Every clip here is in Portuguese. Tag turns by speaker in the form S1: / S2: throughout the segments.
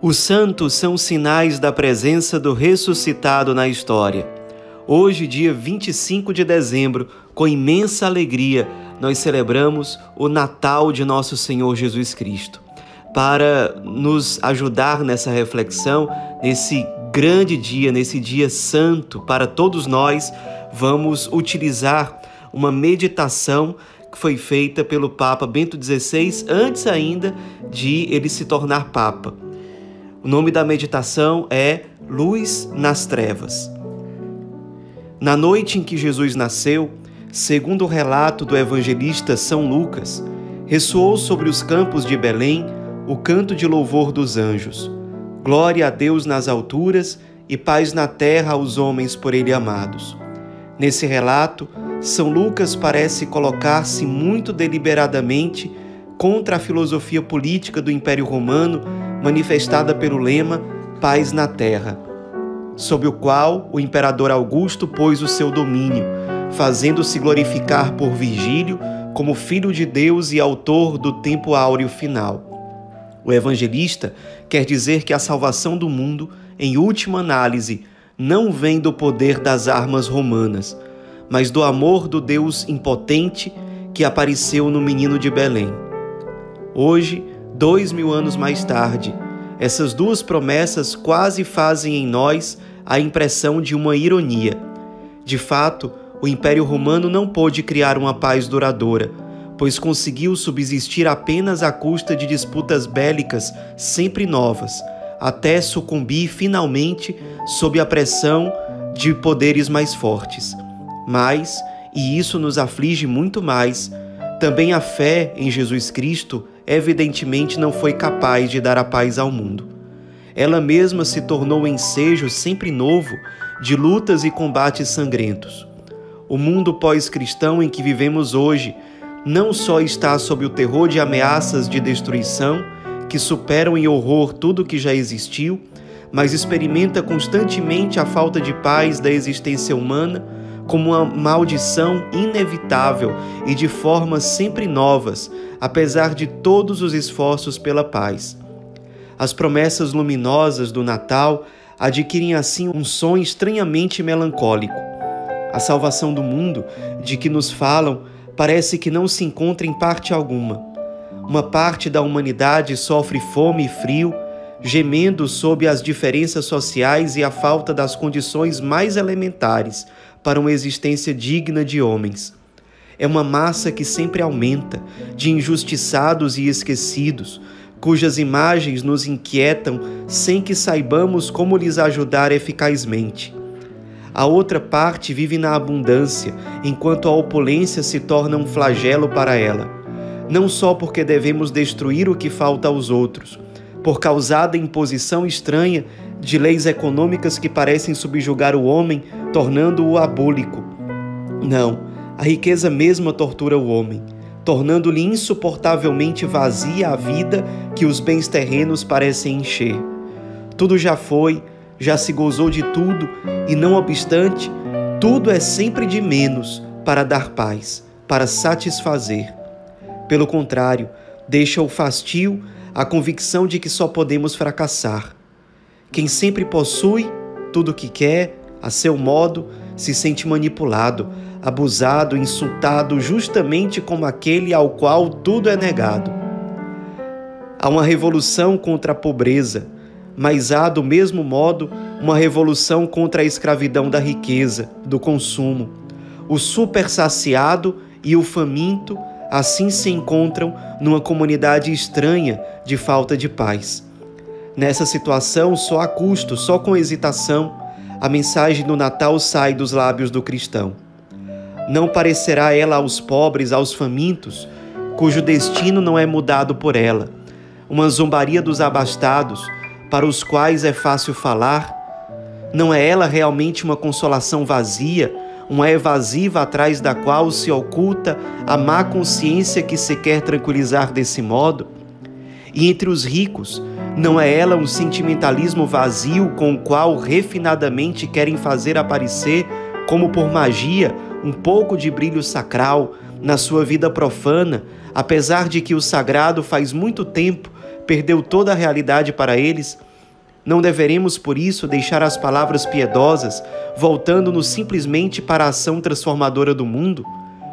S1: Os santos são sinais da presença do ressuscitado na história. Hoje, dia 25 de dezembro, com imensa alegria, nós celebramos o Natal de nosso Senhor Jesus Cristo. Para nos ajudar nessa reflexão, nesse grande dia, nesse dia santo para todos nós, vamos utilizar uma meditação que foi feita pelo Papa Bento XVI, antes ainda de ele se tornar Papa. O nome da meditação é Luz nas Trevas. Na noite em que Jesus nasceu, segundo o relato do evangelista São Lucas, ressoou sobre os campos de Belém o canto de louvor dos anjos. Glória a Deus nas alturas e paz na terra aos homens por ele amados. Nesse relato, São Lucas parece colocar-se muito deliberadamente contra a filosofia política do Império Romano, manifestada pelo lema Paz na Terra, sob o qual o imperador Augusto pôs o seu domínio, fazendo-se glorificar por Virgílio como Filho de Deus e autor do tempo áureo final. O evangelista quer dizer que a salvação do mundo, em última análise, não vem do poder das armas romanas, mas do amor do Deus impotente que apareceu no menino de Belém. Hoje, 2000 anos mais tarde, essas duas promessas quase fazem em nós a impressão de uma ironia. De fato, o Império Romano não pôde criar uma paz duradoura, pois conseguiu subsistir apenas à custa de disputas bélicas sempre novas, até sucumbir finalmente sob a pressão de poderes mais fortes. Mas, e isso nos aflige muito mais, também a fé em Jesus Cristo evidentemente não foi capaz de dar a paz ao mundo. Ela mesma se tornou um ensejo sempre novo de lutas e combates sangrentos. O mundo pós-cristão em que vivemos hoje não só está sob o terror de ameaças de destruição que superam em horror tudo que já existiu, mas experimenta constantemente a falta de paz da existência humana como uma maldição inevitável e de formas sempre novas, apesar de todos os esforços pela paz. As promessas luminosas do Natal adquirem assim um som estranhamente melancólico. A salvação do mundo, de que nos falam, parece que não se encontra em parte alguma. Uma parte da humanidade sofre fome e frio, gemendo sob as diferenças sociais e a falta das condições mais elementares para uma existência digna de homens. É uma massa que sempre aumenta, de injustiçados e esquecidos, cujas imagens nos inquietam sem que saibamos como lhes ajudar eficazmente. A outra parte vive na abundância, enquanto a opulência se torna um flagelo para ela, não só porque devemos destruir o que falta aos outros, por causada imposição estranha de leis econômicas que parecem subjugar o homem, tornando-o abúlico. Não, a riqueza mesma tortura o homem, tornando-lhe insuportavelmente vazia a vida que os bens terrenos parecem encher. Tudo já foi, já se gozou de tudo, e não obstante, tudo é sempre de menos para dar paz, para satisfazer. Pelo contrário, deixa o fastio a convicção de que só podemos fracassar. Quem sempre possui tudo o que quer, a seu modo, se sente manipulado, abusado, insultado, justamente como aquele ao qual tudo é negado. Há uma revolução contra a pobreza, mas há, do mesmo modo, uma revolução contra a escravidão da riqueza, do consumo. O supersaciado e o faminto assim se encontram numa comunidade estranha de falta de paz. Nessa situação, só a custo, só com hesitação, a mensagem do Natal sai dos lábios do cristão. Não parecerá ela aos pobres, aos famintos, cujo destino não é mudado por ela, uma zombaria dos abastados, para os quais é fácil falar? Não é ela realmente uma consolação vazia, uma evasiva atrás da qual se oculta a má consciência que se quer tranquilizar desse modo? E entre os ricos, não é ela um sentimentalismo vazio com o qual refinadamente querem fazer aparecer, como por magia, um pouco de brilho sacral na sua vida profana, apesar de que o sagrado faz muito tempo perdeu toda a realidade para eles, Não deveremos, por isso, deixar as palavras piedosas voltando-nos simplesmente para a ação transformadora do mundo?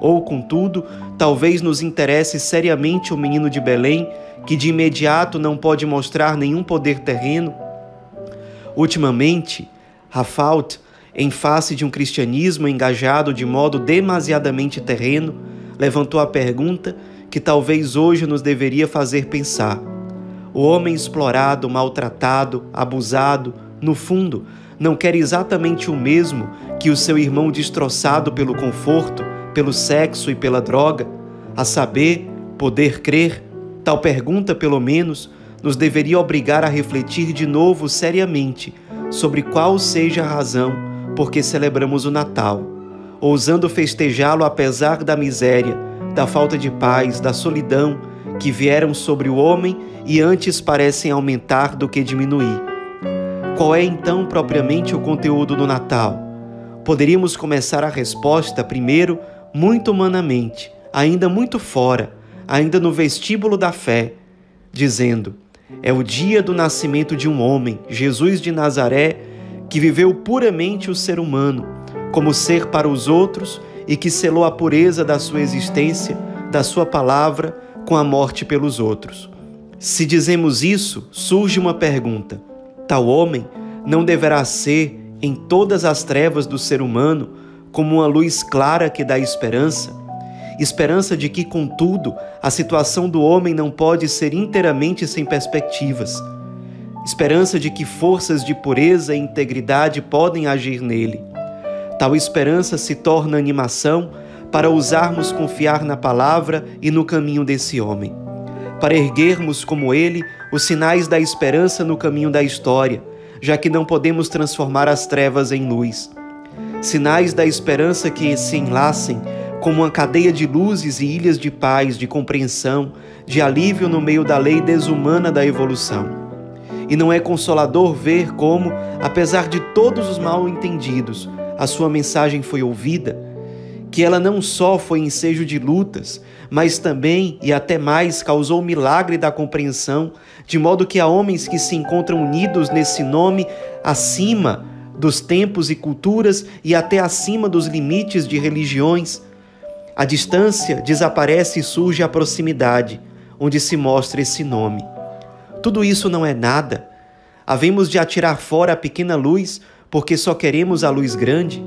S1: Ou, contudo, talvez nos interesse seriamente o menino de Belém, que de imediato não pode mostrar nenhum poder terreno? Ultimamente, Rafalt, em face de um cristianismo engajado de modo demasiadamente terreno, levantou a pergunta que talvez hoje nos deveria fazer pensar. O homem explorado, maltratado, abusado, no fundo, não quer exatamente o mesmo que o seu irmão destroçado pelo conforto, pelo sexo e pela droga, a saber, poder crer? Tal pergunta, pelo menos, nos deveria obrigar a refletir de novo seriamente sobre qual seja a razão por que celebramos o Natal, ousando festejá-lo apesar da miséria, da falta de paz, da solidão que vieram sobre o homem e antes parecem aumentar do que diminuir. Qual é então propriamente o conteúdo do Natal? Poderíamos começar a resposta primeiro muito humanamente, ainda muito fora, ainda no vestíbulo da fé, dizendo: é o dia do nascimento de um homem, Jesus de Nazaré, que viveu puramente o ser humano, como ser para os outros e que selou a pureza da sua existência, da sua palavra, com a morte pelos outros. Se dizemos isso, surge uma pergunta: tal homem não deverá ser, em todas as trevas do ser humano, como uma luz clara que dá esperança? Esperança de que, contudo, a situação do homem não pode ser inteiramente sem perspectivas. Esperança de que forças de pureza e integridade podem agir nele. Tal esperança se torna animação para ousarmos confiar na palavra e no caminho desse homem, para erguermos como ele os sinais da esperança no caminho da história, já que não podemos transformar as trevas em luz. Sinais da esperança que se enlacem como uma cadeia de luzes e ilhas de paz, de compreensão, de alívio no meio da lei desumana da evolução. E não é consolador ver como, apesar de todos os mal-entendidos, a sua mensagem foi ouvida, que ela não só foi ensejo de lutas, mas também, e até mais, causou o milagre da compreensão, de modo que há homens que se encontram unidos nesse nome acima dos tempos e culturas e até acima dos limites de religiões. A distância desaparece e surge a proximidade, onde se mostra esse nome. Tudo isso não é nada. Havemos de atirar fora a pequena luz, porque só queremos a luz grande.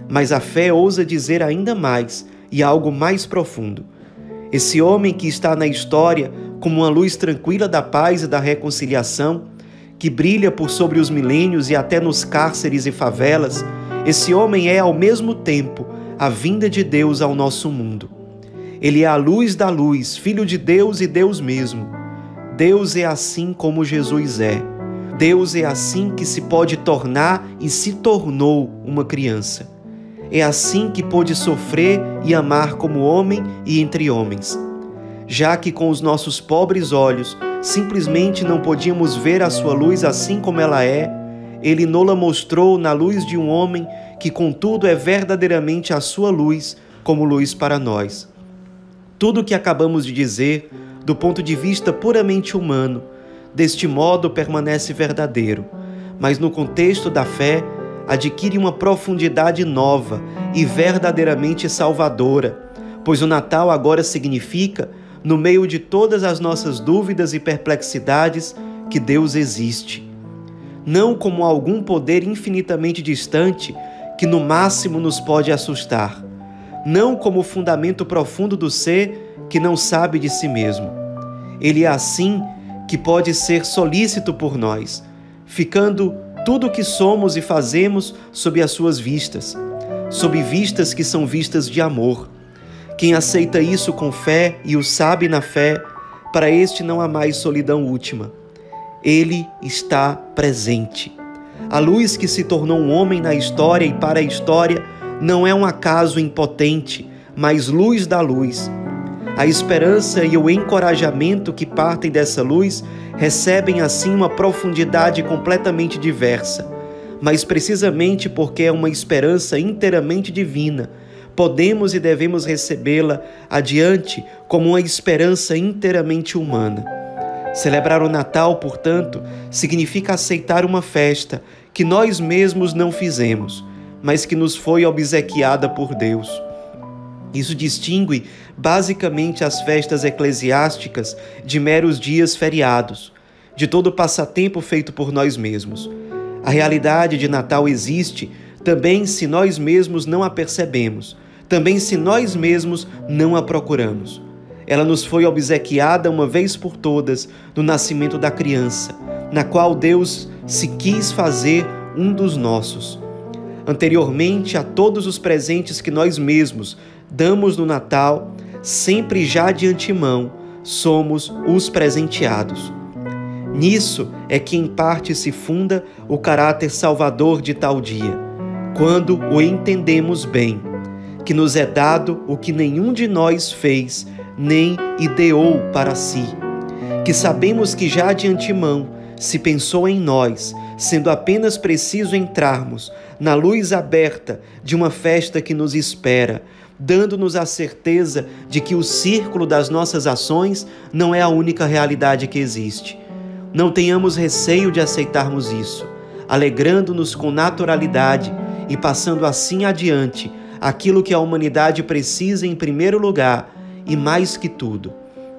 S1: Mas a fé ousa dizer ainda mais e algo mais profundo. Esse homem que está na história como uma luz tranquila da paz e da reconciliação, que brilha por sobre os milênios e até nos cárceres e favelas, esse homem é ao mesmo tempo a vinda de Deus ao nosso mundo. Ele é a luz da luz, Filho de Deus e Deus mesmo. Deus é assim como Jesus é. Deus é assim que se pode tornar e se tornou uma criança. É assim que pôde sofrer e amar como homem e entre homens. Já que com os nossos pobres olhos simplesmente não podíamos ver a sua luz assim como ela é, ele nola mostrou na luz de um homem que contudo é verdadeiramente a sua luz como luz para nós. Tudo o que acabamos de dizer, do ponto de vista puramente humano, deste modo permanece verdadeiro, mas no contexto da fé, adquire uma profundidade nova e verdadeiramente salvadora, pois o Natal agora significa, no meio de todas as nossas dúvidas e perplexidades, que Deus existe. Não como algum poder infinitamente distante que no máximo nos pode assustar, não como o fundamento profundo do ser que não sabe de si mesmo. Ele é assim que pode ser solícito por nós, ficando tudo o que somos e fazemos sob as suas vistas, sob vistas que são vistas de amor. Quem aceita isso com fé e o sabe na fé, para este não há mais solidão última. Ele está presente. A luz que se tornou um homem na história e para a história não é um acaso impotente, mas luz da luz. A esperança e o encorajamento que partem dessa luz recebem assim uma profundidade completamente diversa, mas precisamente porque é uma esperança inteiramente divina, podemos e devemos recebê-la adiante como uma esperança inteiramente humana. Celebrar o Natal, portanto, significa aceitar uma festa que nós mesmos não fizemos, mas que nos foi obsequiada por Deus. Isso distingue basicamente as festas eclesiásticas de meros dias feriados, de todo passatempo feito por nós mesmos. A realidade de Natal existe também se nós mesmos não a percebemos, também se nós mesmos não a procuramos. Ela nos foi obsequiada uma vez por todas no nascimento da criança, na qual Deus se quis fazer um dos nossos. Anteriormente a todos os presentes que nós mesmos damos no Natal, sempre já de antemão somos os presenteados. Nisso é que em parte se funda o caráter salvador de tal dia, quando o entendemos bem, que nos é dado o que nenhum de nós fez nem ideou para si, que sabemos que já de antemão se pensou em nós, sendo apenas preciso entrarmos na luz aberta de uma festa que nos espera, dando-nos a certeza de que o círculo das nossas ações não é a única realidade que existe. Não tenhamos receio de aceitarmos isso, alegrando-nos com naturalidade e passando assim adiante aquilo que a humanidade precisa em primeiro lugar e mais que tudo,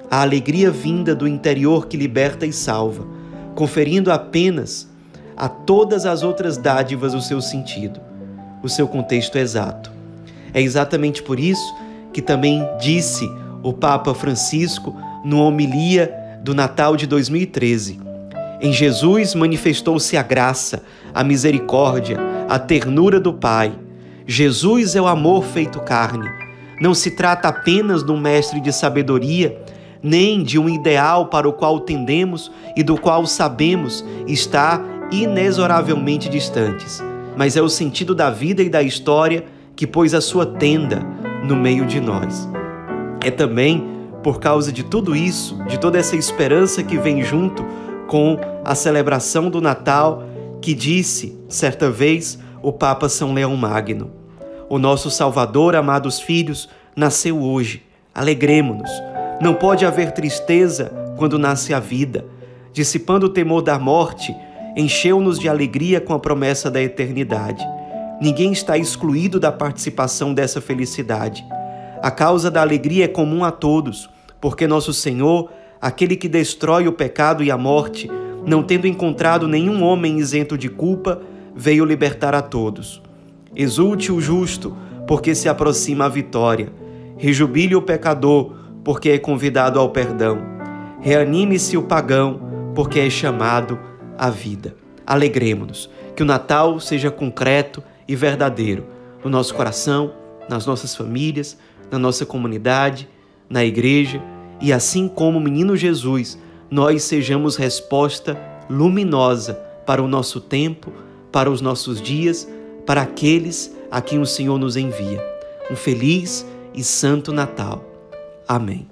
S1: a alegria vinda do interior que liberta e salva, conferindo apenas a todas as outras dádivas o seu sentido, o seu contexto exato. É exatamente por isso que também disse o Papa Francisco numa homilia do Natal de 2013. Em Jesus manifestou-se a graça, a misericórdia, a ternura do Pai. Jesus é o amor feito carne. Não se trata apenas de um mestre de sabedoria, nem de um ideal para o qual tendemos e do qual sabemos estar inexoravelmente distantes, mas é o sentido da vida e da história que pôs a sua tenda no meio de nós. É também por causa de tudo isso, de toda essa esperança que vem junto com a celebração do Natal, que disse, certa vez, o Papa São Leão Magno: o nosso Salvador, amados filhos, nasceu hoje. Alegremo-nos. Não pode haver tristeza quando nasce a vida. Dissipando o temor da morte, encheu-nos de alegria com a promessa da eternidade. Ninguém está excluído da participação dessa felicidade. A causa da alegria é comum a todos, porque nosso Senhor, aquele que destrói o pecado e a morte, não tendo encontrado nenhum homem isento de culpa, veio libertar a todos. Exulte o justo, porque se aproxima a vitória. Rejubile o pecador, porque é convidado ao perdão. Reanime-se o pagão, porque é chamado à vida. Alegremo-nos. Que o Natal seja concreto e verdadeiro no nosso coração, nas nossas famílias, na nossa comunidade, na igreja, e assim como o menino Jesus, nós sejamos resposta luminosa para o nosso tempo, para os nossos dias, para aqueles a quem o Senhor nos envia. Um feliz e santo Natal. Amém.